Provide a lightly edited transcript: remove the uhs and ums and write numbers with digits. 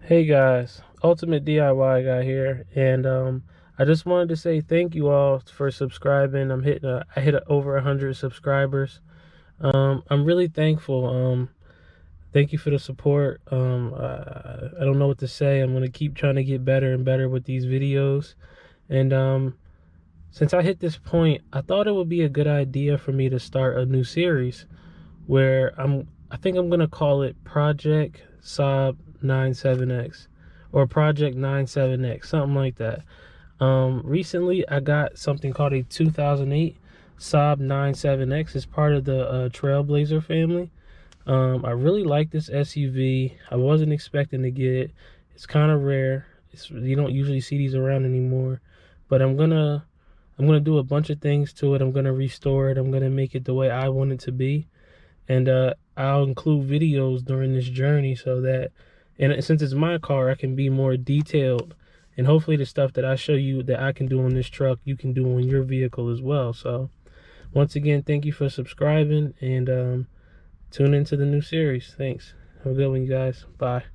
Hey guys, Ultimate DIY guy here, and I just wanted to say thank you all for subscribing. I hit over 100 subscribers. I'm really thankful. Thank you for the support. I don't know what to say. I'm gonna keep trying to get better and better with these videos. And since I hit this point, I thought it would be a good idea for me to start a new series where I think I'm gonna call it Project Saab 97X or Project 97X, something like that. Recently I got something called a 2008 Saab 97X. It's part of the Trailblazer family. I really like this SUV. I wasn't expecting to get it. It's kind of rare. You don't usually see these around anymore, but I'm gonna do a bunch of things to it. I'm gonna restore it. I'm gonna make it the way I want it to be. And I'll include videos during this journey so that, and since it's my car, I can be more detailed, and hopefully the stuff that I show you that I can do on this truck, you can do on your vehicle as well. So once again, thank you for subscribing, and tune into the new series. Thanks. Have a good one, you guys. Bye.